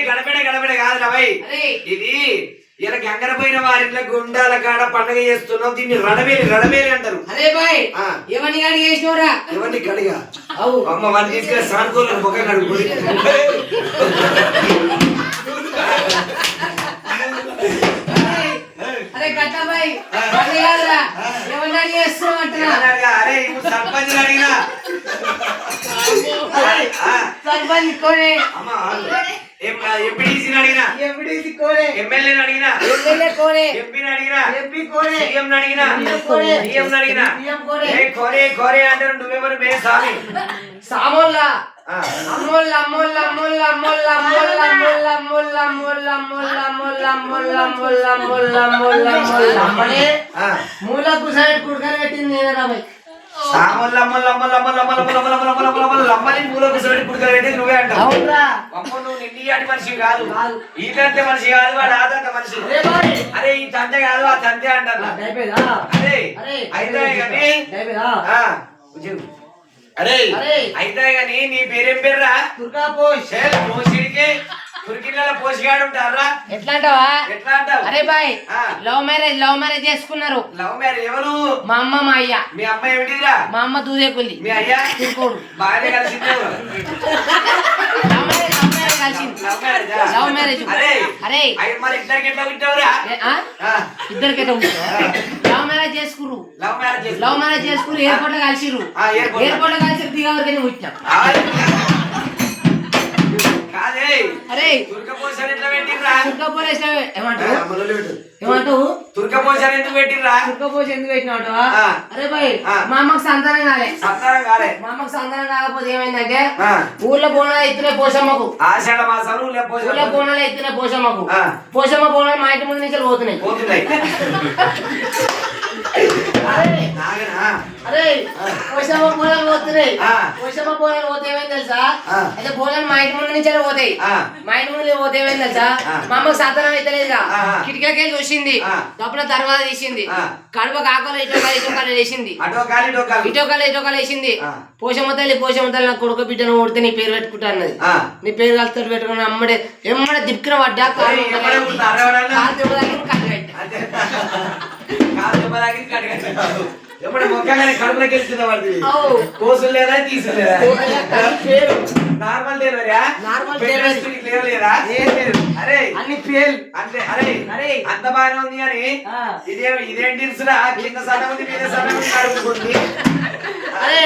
గడపడ గడపడ కాదు రవై ఇది ఇలా గంగరపోయిన వారిలో గుండాల కాడ పండుగ చేస్తున్నాం. దీన్ని రణవేలి రణవేలి అంటారు. అరే బాయ్ ఎవరిని కడిగి చేసినవరా? ఎవరిని కడిగా? అమ్మ వాడిని తీసుకెళ్ళి సానుకోలేదు మొక్క కడుగు. అరే గట్టబాయ్ ఎవరిని అడిగి చేస్తున్నావు అంటున్నా? అరే ఇప్పుడు సర్పంచ్ అడిగినా సర్పంచ్ కోనే ఎంపీడీసీని అడిగినా ఎమ్మెల్యేని అడిగినా ఎంపీని అడిగినా సీఎంని అడిగినా సీఎంని అడిగినా కోరే కోరే అంటారు. నువ్వెవరు మే స్వామి సామోల్లా అమ్మోల్ల అమ్మోల్ల అమ్మోల్ల అమ్మోల్ల అమ్మోల్ల అమ్మోల్ల అమ్మోల్ల అమ్మోల్ల అమ్మోల్ల అమ్మోల్ల అమ్మోల్ల అమ్మోల్ల అమ్మోల్ల అమ్మోల్ల అమ్మనే మూలకు సైడ్ కుడకని పెట్టింది నేనేనా బాయ్? సామోల్ల అమ్మోల్ల అమ్మోల్ల అమ్మోల్ల అమ్మోల్ల అమ్మోల్ల అమ్మోల్ల అమ్మోల్ల అమ్మని మూలకు సైడ్ కుడకని పెట్టింది నువ్వే అంటావు. అవునా అమ్మో నువ్వు నిండియాటి మనిషి కాదు, ఈతంటే మనిషి కాదు, వాడు ఆదంత మనిషి. అరే ఈ తంతే కాదు ఆ తంతే అంటారు. అరే అయితే కానీ అరే అయితే గాని నీ పేరేం పేర్రా? దుర్గా పోష్ పోషిడికి తుర్కిళ్ళ పోషిగాడు ఉంటారా? ఎట్లా అంటావా? ఎట్లా అంటావు? అరే బాయ్ లవ్ మ్యారేజ్ చేసుకున్నారు. లవ్ మ్యారేజ్ ఎవరు? మా అమ్మ మా అయ్య. మీ అమ్మ ఏమిటిరా? మా అమ్మ దూదేకుల్లి. మీ అయ్యా తిరుకోడు. బాగానే కలిసింది. Love marriage. అరే మరి ఇద్దరికి ఎట్లా వింటావురా? ఇద్దరికి ఎట్లా ఉంటారు? లవ్ మ్యారేజ్ చేసుకురు. లవ్ మ్యారేజ్ చేసుకురు. ఎయిర్పోర్ట్ లో కలిసిరు. ఎయిర్పోర్ట్ లో కలిసి దిగవరికి పుట్టినాం. అరే తుర్కపోసారి ఎట్లా పెట్టిర్రా? తుర్కపోలేసిన ఏమంటావు? ఏమంటావు? తుర్కపోసారి ఎందుకు పెట్టిర్రా? తుర్కపోసి ఎందుకు పెట్టినావు? అరే బాయ్ మా అమ్మకి సంతానం కాలే. మా అమ్మకి సంతానం కాకపోతే ఏమైందంటే ఊర్లో బోనాలు ఎత్తునే పోషమ్మకు. ఆషాఢ మాసాలు ఊర్లో బోనాలు ఎత్తునే పోషమ్మకు. పోషమ్మ బోనాలు మా ఇంటి ముందు నుంచి పోతున్నాయి. అరే పోషమ్మ బోనాలు పోతున్నాయి. పోషమ్మ బోనాలు పోతే ఏమైంది తెలుసా? అయితే బోనాలు మా ఇంటి ముందు నుంచి పోతాయి. మా ఇంటి ముందు పోతే ఏమైంది తెలుసా? మా అమ్మకి సంతానం అయితే లేదుగా. కిటికీలకి చూసింది. లోపల తర్వాత తీసింది. కడుపు కాకలు ఇటోకాలు వేసింది. ఇటోకాలు వేసింది. పోషమ్మ తల్లి నా కొడుకు బిడ్డను కొడితే నీ పేరు పెట్టుకుంటా అన్నది. నీ పేరు కలిసి పెట్టుకుని అమ్మడే ఎమ్మడే దిక్కున పడ్డా కాలు ఎప్పుడు మొక్కగానే కడుపులోకి వెళ్తున్నా వాడి కోసులు లేదా తీసులేదా? నార్మల్ డెలివరీయా? అరే అన్ని ఫెయిల్ అంటే. అరే అంత బాగానే ఉంది కానీ ఇదేంటి తెలుసురా? కింద సన్న ఉంది మీద సన్న ఉంది కడుపుకుంది. అరే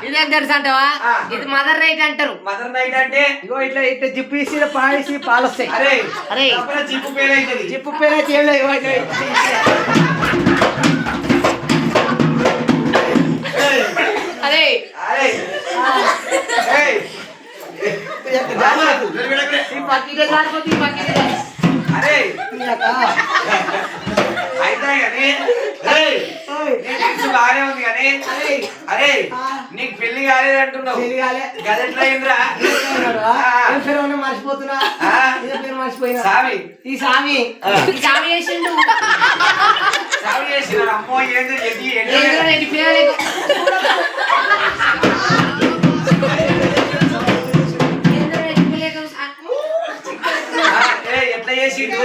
ఇదేం తెలుసు అంటావా? ఇది మదర్ నైట్ అంటారు. మదర్ నైట్ అంటే ఇగో ఇట్లా ఇట్లా జిప్పు తీసి పాడేసి పాలు వస్తాయి. అరే అరే జిప్పు పేరు అవుతుంది. జిప్పు పేరు అయితే ఏం లేదు. అరే అరే అరే అయితే బాగానే ఉంది కానీ అరే నీకు పెళ్లి కాలేదు అంటున్నావు. గదెట్లా అయిందిరా? మర్చిపోతున్నా మర్చిపోయినా. సామి ఈ సామి చేసిండు. సామి చేసిన అమ్మో ఏంది ఎట్లా చేసిండు?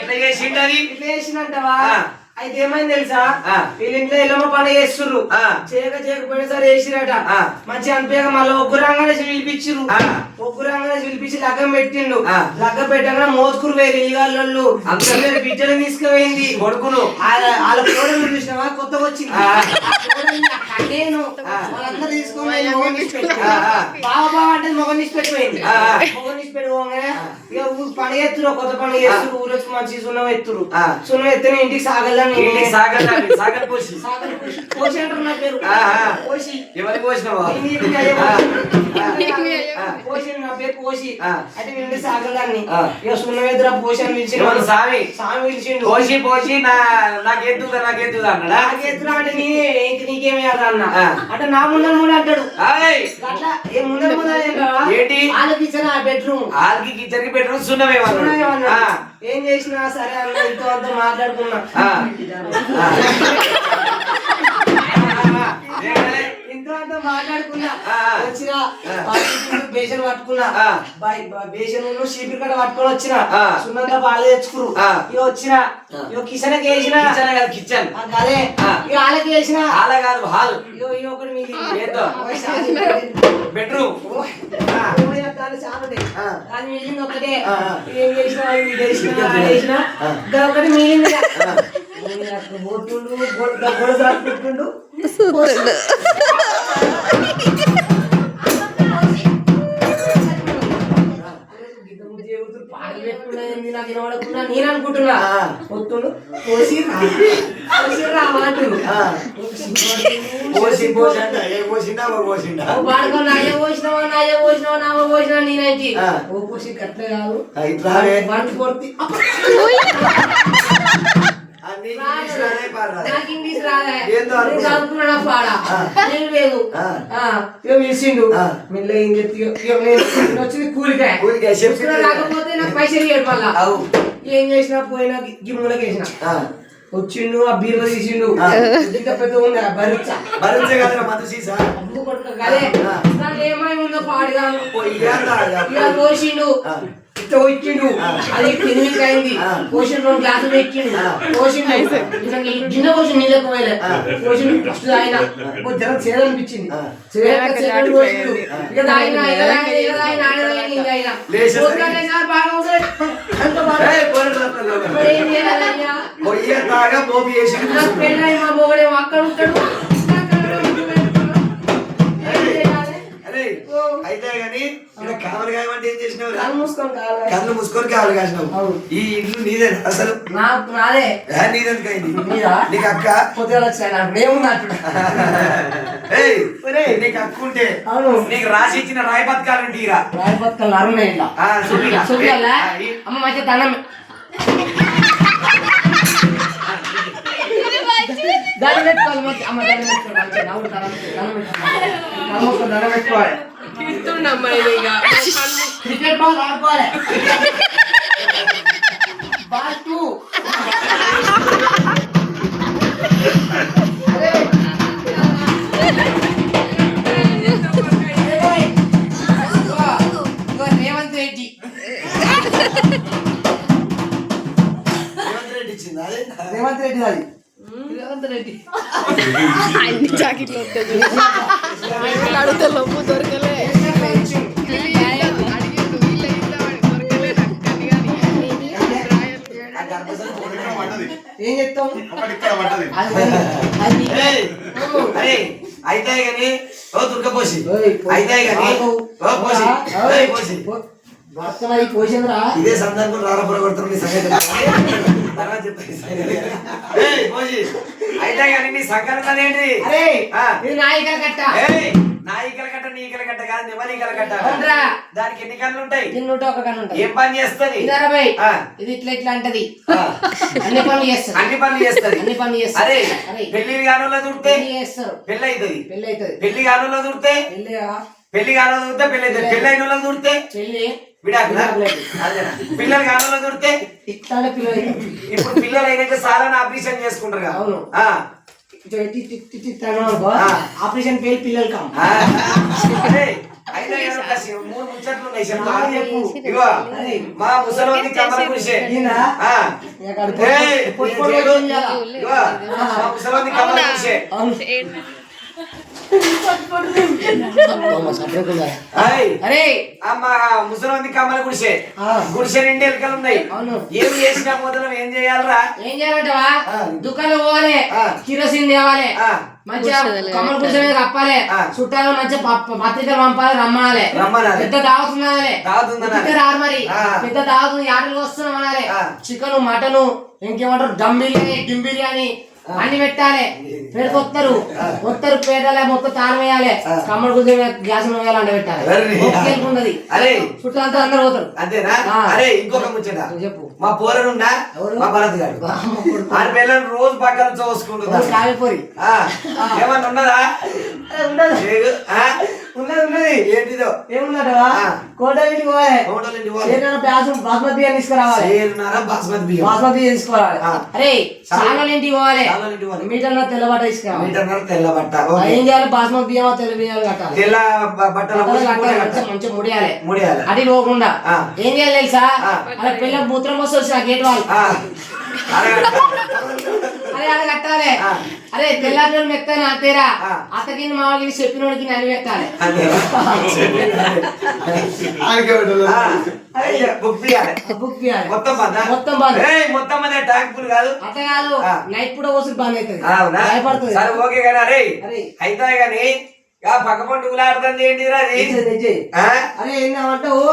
ఎట్లా చేసిండు? అది ఇట్లా చేసిందంటవా? అయితే ఏమైంది తెలుసా? వీళ్ళ ఇంట్లో ఎల్లమ్మ పండుగ చేస్తుర్రు. చేయకపోయినా సరే వేసిరట. మంచి అనిపించక మళ్ళీ ఒగ్గురంగానే పిలిపించిర్రు. ఒగ్గురంగానే పిలిపించి లగ్గం పెట్టిండు. లగ్గం పెట్టగానే మోసుకురు వేరు ఇల్లు బిడ్డలు తీసుకుపోయింది. కొడుకును వాళ్ళ కోడలు చూసినావా? కొత్తగా వచ్చింది. నేను వాళ్ళందరూ తీసుకుని బావ అంటే మొగం తీసి పెట్టిపోయింది. మొగం తీసి పెట్టిపోగానే ఇక పండుగ ఎత్తురు. కొత్త పండుగ చేస్తురు. ఊరొచ్చి మంచి సున్నం ఎత్తురు. సున్నం ఎత్తున ఇంటికి సాగల పోసి అంటారు. నా పేరు పోసి. ఎవరు పోసినావా? పోసి నా పేరు పోసి. అయితే వీళ్ళు సాగలాన్ని ఇక సున్నం ఎదురా పోసి అని పిలిచిండు. సామి పిలిచిండు. పోసి పోసి నాకెత్తుదా అన్నాడా? నాకెత్తురా అంటే నీకేమే అన్న అంటే నా ముందర ముందు అంటాడు. అట్లా ఏ ముందర ఏంటి వాళ్ళకి ఇచ్చిన బెడ్రూమ్ వాళ్ళకి కిచెన్ కి బెడ్రూమ్ సున్నమేమన్నా ఏం చేసినా సరే అన్న ఇంతో అంతా మాట్లాడుకున్నా. ఇంట్లో అంతా మాట్లాడుకున్నా వచ్చిన బేషన్ పట్టుకున్నా బేషన్ షీపీ కట్ట పట్టుకొని వచ్చిన సున్నంతా బాగా తెచ్చుకురు ఇక వచ్చిన ఇక కిచెన్ వేసిన కిచెన్ అదే ఇక వాళ్ళకి వేసిన హాల్ కాదు హాల్ ఇక ఒకటి మీకు బెడ్రూమ్ అది మిగిలింది ఒకటే ఏం చేసినా చేసిన ఒకటి మిగిలింది పెట్టుండు నేను అనుకుంటున్నా పొత్తుడు పోసి పాడుకొని నాయ పోసినావా నావ పోసినా నేనైతే ఓ పోసి కట్లే కాదు వంట కొడుతీ నాకు ఇంగ్లీష్ రాలే చదువుకున్నా పాడా నేను లేదు ఇక పిలిచిండు మెల్లగా ఏం చెప్తే వచ్చింది కూలికాయ రాకపోతే నాకు పైసలు ఇవ్వడు మళ్ళా ఏం చేసినా పోయినా గిమ్ములకి వేసిన వచ్చిండు ఆ బీరువా తీసిండు ఇంకా పెద్ద ఉంది దాంట్లో ఏమై ఉందో పాడుగాను ఇక పోసిండు ఇట్లా వచ్చిండు అది క్లినిక్ అయింది పోషన్ 2 గ్లాసులు ఎక్కిండు పోసిండు గిన్నె పోసి నీళ్ళకి పోయలే పోసిండు ఫస్ట్ ఆయన జర చేదు అనిపించింది పోసిండు ఇక తాగిన పెళ్ళి మా మొగడేమో అక్కడ ఉంటాడు అయితే గాని కావలు కాయమంటే ఏం చేసినావు కళ్ళు మూసుకొని కావలు కాసినావు ఈ ఇల్లు నీదే అసలు నాదే నీదెందుకైంది నీకు అక్క నీకు అక్క ఉంటే నీకు రాసి ఇచ్చిన రాయి బతకాలంటే ఇరా రాయి బతకాలు అరుణ్ అమ్మ మంచి దండం దండం పెట్టుకోవాలి మంచి అమ్మ దండం పెట్టుకోవాలి క్రికెట్ బాల్ ఆడుకోవాలి బాల్ 2 రేవంత్ రెడ్డి రేవంత్ రెడ్డి అది రేవంత్ రెడ్డి అన్ని జాకెట్లు అడుగుతా లోపు దొరకలే ఏం చెప్తాం అయితే గాని ఓ దుర్గపోసి అయితే గాని ఓ పోసి భర్తమై పోసిందిరా ఇదే సందర్భం రారపుర కొడుతున్న సంగతి అయితే కానీ నీ సంకల్పం ఏంటి నాయికల కట్ట నాయికల కట్ట నీకల కట్ట కాదు నిమలికల కట్ట దానికి ఎన్ని కళ్ళు ఉంటాయి ఒక కన్ను ఉంటాయి ఏం పని చేస్తుంది ఇది ఇట్లా ఇట్లా అంటది అన్ని పనులు చేస్తారు అన్ని పనులు చేస్తుంది అన్ని పనులు చేస్తారు అరే పెళ్లి గానులో దుడితే చేస్తారు పెళ్లి అవుతుంది పెళ్లి అవుతుంది పెళ్లి గానులో దుడితే పెళ్లి గానులో దుడితే పెళ్లి అవుతుంది పెళ్లి అయిన దుడితే పెళ్లి పిల్లలు గానులో దొరికితే ఇట్లానే పిల్లలు ఇప్పుడు పిల్లలు అయినాక చాలా ఆపరేషన్ చేసుకుంటారు అవును ఆపరేషన్ పేరు పిల్లలు కావు మూడు ముచ్చట్లు ఉన్నాయి మా ముసలి కమల కురిసే ముసలి కమల కురిసే అరే అమ్మ ముసలి కమ్మల గుడిసే గుడిసె నిండి ఎలుకలు ఉన్నాయి ఏం చేసినా మొదలు ఏం చేయాలరా ఏం చేయాలంటవా దుకాణం పోవాలి కిరోసిన్ తేవాలి మంచిగా కమ్మల గుడిసె మీద కప్పాలి చుట్టాలు మంచిగా పత్రికలు పంపాలి రమ్మనాలి పెద్ద దావుతున్నది రారు మరి పెద్ద దావుతుంది యాడలు వస్తున్నాం అనాలి చికెన్ మటన్ ఇంకేమంటారు దమ్ బిర్యానీ గిమ్ బిర్యానీ అన్ని పెట్టాలి పెడకొస్తారు వస్తారు పేదలే మొత్తం తాళం వేయాలి కమ్మడి గురించి గ్యాస్ వేయాలి పెట్టాలి చుట్టాలంతా అందరు పోతారు అంతేనా అరే ఇంకొక ముచ్చట చెప్పు మా పోరనున్నా మా భరత్ గారు ఆ పిల్లలు రోజు పక్కన చూసుకుంటున్నారు కావిపోరి ఏమన్నా ఉన్నదా ఉన్నది ఏంటిదో ఏమున్నటవా కోటలింటికి పోవాలి బాస్మతి బియ్యం తీసుకురావాలి బాస్మతి బియ్యం బాస్మతి బియ్యం తీసుకోవాలి అరే చాలా ఇంటికి పోవాలి మీటర్ తెల్లబట్ట తీసుకురావాలి తెల్లబట్ట ఏం చేయాలి బాస్మతి బియ్యం తెల్ల బియ్యాలు కట్టాలి తెల్ల బట్టలు మంచిగా ముడియాలి ముడియాలి అది పోకుండా ఏం చేయాలి తెలుసా అలా పిల్ల మూత్రం వస్తుంది ఆ గేట్ వాళ్ళు అరే అలా కట్టాలి అరే తెల్లారి మెత్తని అంతేరా అతకి మామూలు చెప్పినోడికి నన్ను పెట్టాలి మొత్తం అట్లా కాదు నైట్ కూడా వస్తుంది బంద్ అవుతుంది భయపడుతుంది ఓకే కానీ అరే అయితే కానీ పక్క పండు ఊలాడుతుంది ఏంటిరా అరే ఏంటంటావు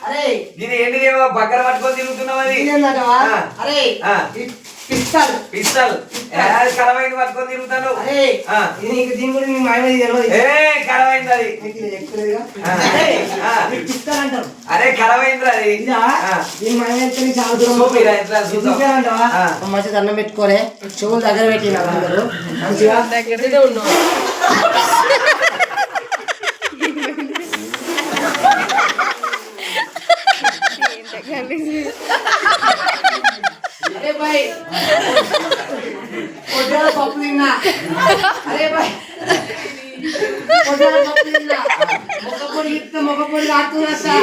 అరే దీని ఏంటిదేమో పక్కన పట్టుకొని తిరుగుతున్నావు అది అరే పిస్తల్ పిస్తల్ కలవైంది పట్టుకొని తిరుగుతాను దీని గురించి మీ మాయ కలవైంది అది పిస్తల్ అంటారు అరే కలవైంది అది దీని మాయ చాలా దూరం అంటావా మంచిగా అన్నం పెట్టుకోలే చెవులు దగ్గర పెట్టిన అందరూ మంచిగా దగ్గరనే ఉన్నావు అరే భాయ్ పొద్దున పప్పు తిన్నా అరే భాయ్ పొద్దున పప్పు తిన్నా మొక్క పొడి కాస్తున్నా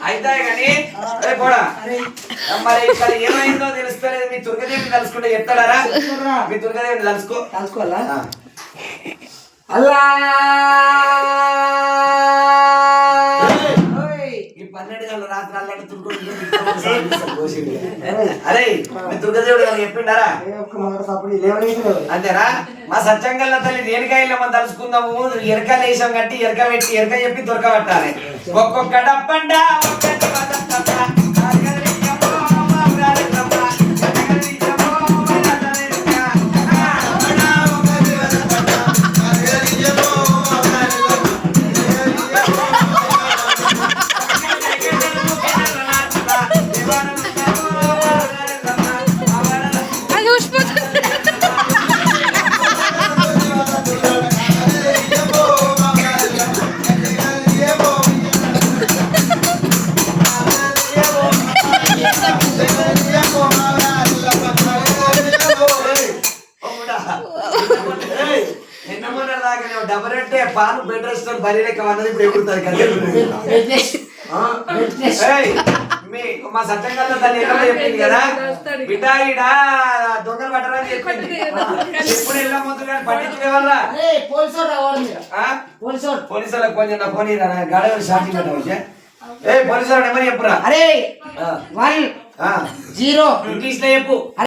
అయితే కానీ కూడా మరి ఇక్కడ ఏమైందో తెలుస్తలేదు మీ దుర్గదేవిని తలుసుకుంటే చెప్తాడారా మీ దుర్గదేవిని తలుసుకోవాలా అల్లా ఈ 12 గంటల రాత్రి అల్లాడుతుంటూ అరే మీ దుర్గదేవుడు కానీ చెప్పిండారా అంతేనా మా సత్యంగల్ల తల్లి రేణుకాయలు మనం తలుసుకుందాము ఎరక లేసాం కట్టి ఎరక పెట్టి ఎరక చెప్పి దొరకబట్టాలి ఒక్కొక్క డబ్బండ డబల్ అంటే పాలు బెడ్ రెస్ట్ బరి లెక్క అన్నది ఇప్పుడు ఎగురుతుంది మా సత్యంగా తల్లి ఎక్కడ చెప్పింది కదా బిడ్డ ఈడ దొంగలు పట్టరని చెప్పింది ఎప్పుడు వెళ్ళా మొత్తం కానీ పట్టించుకోవాలా పోలీసులకు కొంచెం నా ఫోన్ గాడ షార్టింగ్ పెట్టవచ్చు పోలీసు నెంబర్ చెప్పురా అరే 1 0 ఇంగ్లీష్ లో చెప్పు